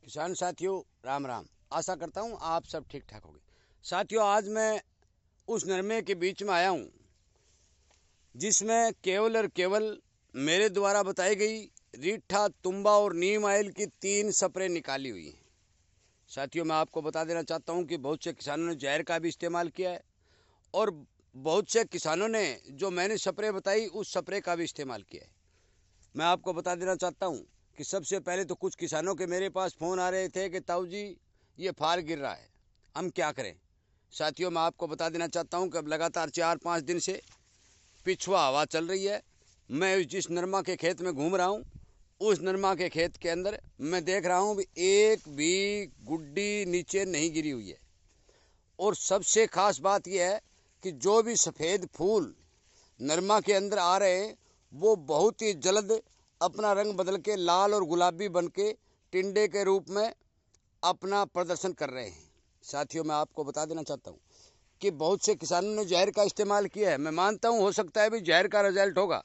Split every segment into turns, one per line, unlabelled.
किसान साथियों राम राम। आशा करता हूँ आप सब ठीक ठाक होंगे। साथियों, आज मैं उस नरमे के बीच में आया हूँ जिसमें केवल और केवल मेरे द्वारा बताई गई रीठा, तुम्बा और नीम ऑयल की 3 स्प्रे निकाली हुई हैं। साथियों, मैं आपको बता देना चाहता हूँ कि बहुत से किसानों ने जहर का भी इस्तेमाल किया है और बहुत से किसानों ने जो मैंने स्प्रे बताई उस स्प्रे का भी इस्तेमाल किया है। मैं आपको बता देना चाहता हूँ कि सबसे पहले तो कुछ किसानों के मेरे पास फ़ोन आ रहे थे कि ताऊ जी ये फार गिर रहा है, हम क्या करें। साथियों, मैं आपको बता देना चाहता हूँ कि अब लगातार 4-5 दिन से पिछुआ हवा चल रही है। मैं जिस नरमा के खेत में घूम रहा हूँ उस नरमा के खेत के अंदर मैं देख रहा हूँ भी एक भी गुड्डी नीचे नहीं गिरी हुई है। और सबसे खास बात यह है कि जो भी सफ़ेद फूल नरमा के अंदर आ रहे हैं वो बहुत ही जल्द अपना रंग बदल के लाल और गुलाबी बन के टिंडे के रूप में अपना प्रदर्शन कर रहे हैं। साथियों, मैं आपको बता देना चाहता हूँ कि बहुत से किसानों ने जहर का इस्तेमाल किया है। मैं मानता हूँ हो सकता है भी जहर का रिजल्ट होगा,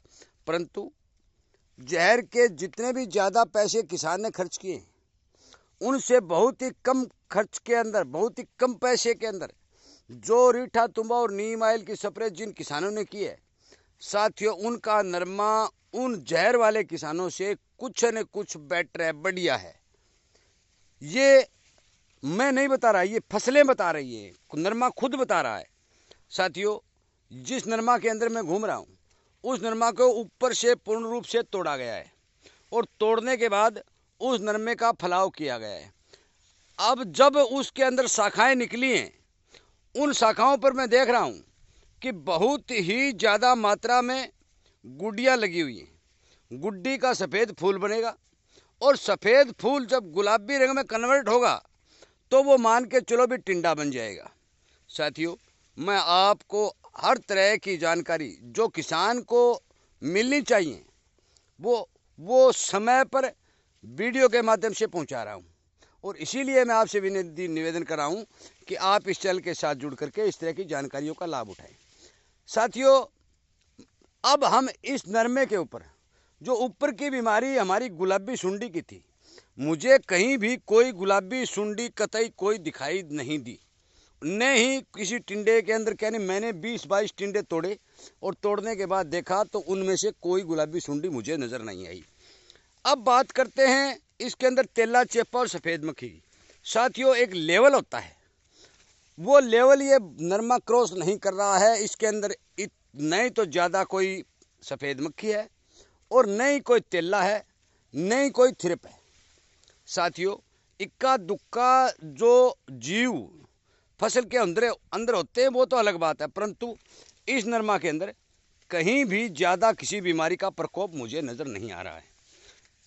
परंतु जहर के जितने भी ज़्यादा पैसे किसान ने खर्च किए उनसे बहुत ही कम खर्च के अंदर, बहुत ही कम पैसे के अंदर जो रीठा, तुम्बा और नीम ऑयल की स्प्रे जिन किसानों ने की है, साथियों उनका नरमा उन जहर वाले किसानों से कुछ न कुछ बेटर है, बढ़िया है। ये मैं नहीं बता रहा, ये फसलें बता रही है, नरमा खुद बता रहा है। साथियों, जिस नरमा के अंदर मैं घूम रहा हूँ उस नरमा को ऊपर से पूर्ण रूप से तोड़ा गया है और तोड़ने के बाद उस नरमे का फलाव किया गया है। अब जब उसके अंदर शाखाएं निकली हैं, उन शाखाओं पर मैं देख रहा हूँ कि बहुत ही ज़्यादा मात्रा में गुड्डियाँ लगी हुई हैं। गुड्डी का सफ़ेद फूल बनेगा और सफ़ेद फूल जब गुलाबी रंग में कन्वर्ट होगा तो वो मान के चलो भी टिंडा बन जाएगा। साथियों, मैं आपको हर तरह की जानकारी जो किसान को मिलनी चाहिए वो समय पर वीडियो के माध्यम से पहुंचा रहा हूं और इसीलिए मैं आपसे निवेदन कर रहा हूं कि आप इस चैनल के साथ जुड़ करके इस तरह की जानकारियों का लाभ उठाएं। साथियों, अब हम इस नरमे के ऊपर जो ऊपर की बीमारी हमारी गुलाबी सुंडी की थी, मुझे कहीं भी कोई गुलाबी सुंडी कतई कोई दिखाई नहीं दी, न ही किसी टिंडे के अंदर। कहने मैंने 20-22 टिंडे तोड़े और तोड़ने के बाद देखा तो उनमें से कोई गुलाबी सुंडी मुझे नज़र नहीं आई। अब बात करते हैं इसके अंदर तेला चेपा और सफ़ेद मक्खी की। साथियों, एक लेवल होता है, वो लेवल ये नरमा क्रॉस नहीं कर रहा है। इसके अंदर नहीं तो ज़्यादा कोई सफ़ेद मक्खी है और नहीं कोई तेला है, नहीं कोई थिरप है। साथियों, इक्का दुक्का जो जीव फसल के अंदर होते हैं वो तो अलग बात है, परंतु इस नरमा के अंदर कहीं भी ज़्यादा किसी बीमारी का प्रकोप मुझे नज़र नहीं आ रहा है।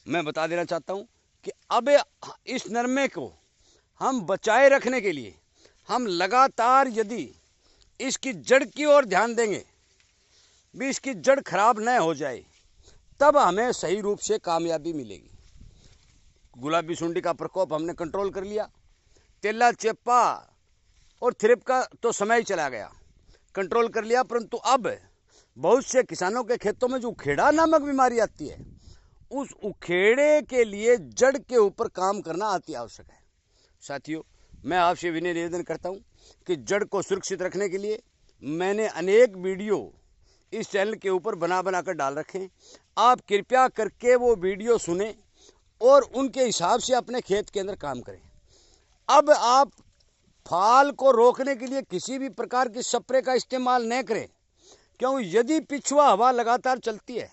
मैं बता देना चाहता हूँ कि अब इस नरमे को हम बचाए रखने के लिए हम लगातार यदि इसकी जड़ की ओर ध्यान देंगे भी इसकी जड़ खराब न हो जाए, तब हमें सही रूप से कामयाबी मिलेगी। गुलाबी सुंडी का प्रकोप हमने कंट्रोल कर लिया, तेला चेपा और थिरप का तो समय ही चला गया, कंट्रोल कर लिया, परंतु अब बहुत से किसानों के खेतों में जो उखेड़ा नामक बीमारी आती है, उस उखेड़े के लिए जड़ के ऊपर काम करना अति आवश्यक है। साथियों, मैं आपसे विनय निवेदन करता हूं कि जड़ को सुरक्षित रखने के लिए मैंने अनेक वीडियो इस चैनल के ऊपर बना कर डाल रखे हैं। आप कृपया करके वो वीडियो सुने और उनके हिसाब से अपने खेत के अंदर काम करें। अब आप फाल को रोकने के लिए किसी भी प्रकार की स्प्रे का इस्तेमाल न करें, क्योंकि यदि पिछुआ हवा लगातार चलती है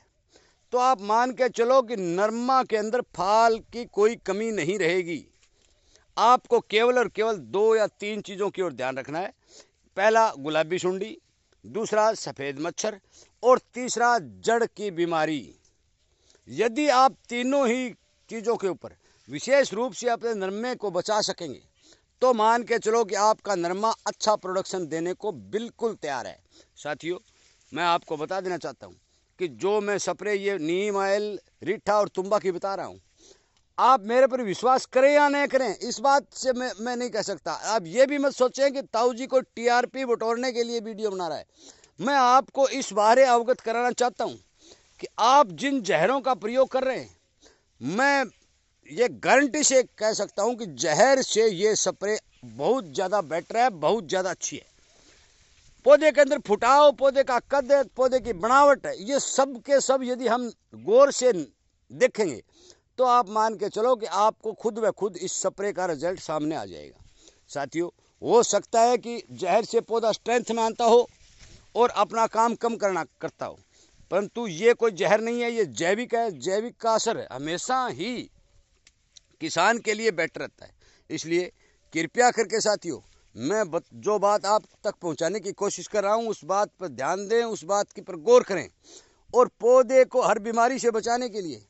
तो आप मान के चलो कि नरमा के अंदर फाल की कोई कमी नहीं रहेगी। आपको केवल और केवल 2 या 3 चीज़ों की ओर ध्यान रखना है। पहला गुलाबी सुंडी, दूसरा सफ़ेद मच्छर और तीसरा जड़ की बीमारी। यदि आप तीनों ही चीज़ों के ऊपर विशेष रूप से अपने नरमे को बचा सकेंगे तो मान के चलो कि आपका नरमा अच्छा प्रोडक्शन देने को बिल्कुल तैयार है। साथियों, मैं आपको बता देना चाहता हूँ कि जो मैं स्प्रे ये नीम ऑयल, रीठा और तुम्बा की बता रहा हूँ, आप मेरे पर विश्वास करें या नहीं करें इस बात से मैं नहीं कह सकता। आप ये भी मत सोचें कि ताऊ जी को टीआरपी बटोरने के लिए वीडियो बना रहा है। मैं आपको इस बारे अवगत कराना चाहता हूँ कि आप जिन जहरों का प्रयोग कर रहे हैं, मैं ये गारंटी से कह सकता हूँ कि जहर से ये स्प्रे बहुत ज़्यादा बेटर है, बहुत ज़्यादा अच्छी है। पौधे के अंदर फुटाव, पौधे का कद, पौधे की बनावट, ये सब के सब यदि हम गौर से देखेंगे तो आप मान के चलो कि आपको खुद व खुद इस स्प्रे का रिजल्ट सामने आ जाएगा। साथियों, हो सकता है कि जहर से पौधा स्ट्रेंथ में आता हो और अपना काम कम करता हो, परंतु ये कोई जहर नहीं है, ये जैविक है। जैविक का असर हमेशा ही किसान के लिए बेटर रहता है। इसलिए कृपया करके साथियों, मैं जो बात आप तक पहुंचाने की कोशिश कर रहा हूं उस बात पर ध्यान दें, उस बात की पर गौर करें और पौधे को हर बीमारी से बचाने के लिए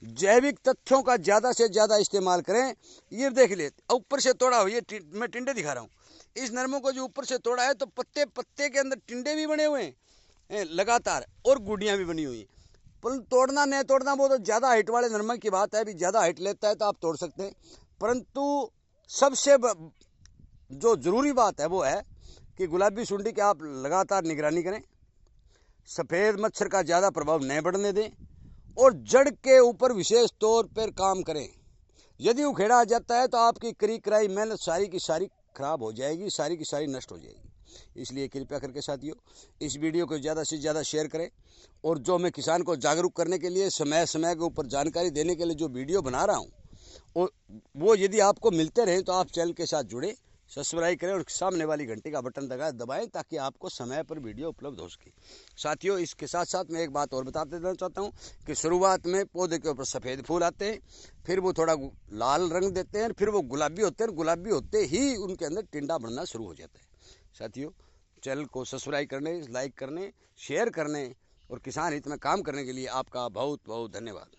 जैविक तथ्यों का ज़्यादा से ज़्यादा इस्तेमाल करें। ये देख ले, ऊपर से तोड़ा हो, ये मैं टिंडे दिखा रहा हूँ, इस नरमों को जो ऊपर से तोड़ा है तो पत्ते पत्ते के अंदर टिंडे भी बने हुए हैं लगातार, और गुडियाँ भी बनी हुई हैं। परंतु तोड़ना नहीं तोड़ना वो तो ज़्यादा हाइट वाले नरमे की बात है, अभी ज़्यादा हाइट लेता है तो आप तोड़ सकते हैं। परंतु सबसे जो ज़रूरी बात है वो है कि गुलाबी सुंडी की आप लगातार निगरानी करें, सफ़ेद मच्छर का ज़्यादा प्रभाव नहीं बढ़ने दें और जड़ के ऊपर विशेष तौर पर काम करें। यदि उखेड़ा आ जाता है तो आपकी करी कराई मेहनत सारी की सारी खराब हो जाएगी, सारी की सारी नष्ट हो जाएगी। इसलिए कृपया करके साथियों, इस वीडियो को ज़्यादा से ज़्यादा शेयर करें और जो मैं किसान को जागरूक करने के लिए समय समय के ऊपर जानकारी देने के लिए जो वीडियो बना रहा हूँ और वो यदि आपको मिलते रहे तो आप चैनल के साथ जुड़े, सब्सक्राइब करें और सामने वाली घंटी का बटन दबाएं ताकि आपको समय पर वीडियो उपलब्ध हो सके। साथियों, इसके साथ साथ मैं एक बात और बता देना चाहता हूं कि शुरुआत में पौधे के ऊपर सफ़ेद फूल आते हैं, फिर वो थोड़ा लाल रंग देते हैं, फिर वो गुलाबी होते हैं, गुलाबी होते ही उनके अंदर टिंडा बनना शुरू हो जाता है। साथियों, चैनल को सब्सक्राइब करने, लाइक करने, शेयर करने और किसान हित में काम करने के लिए आपका बहुत बहुत धन्यवाद।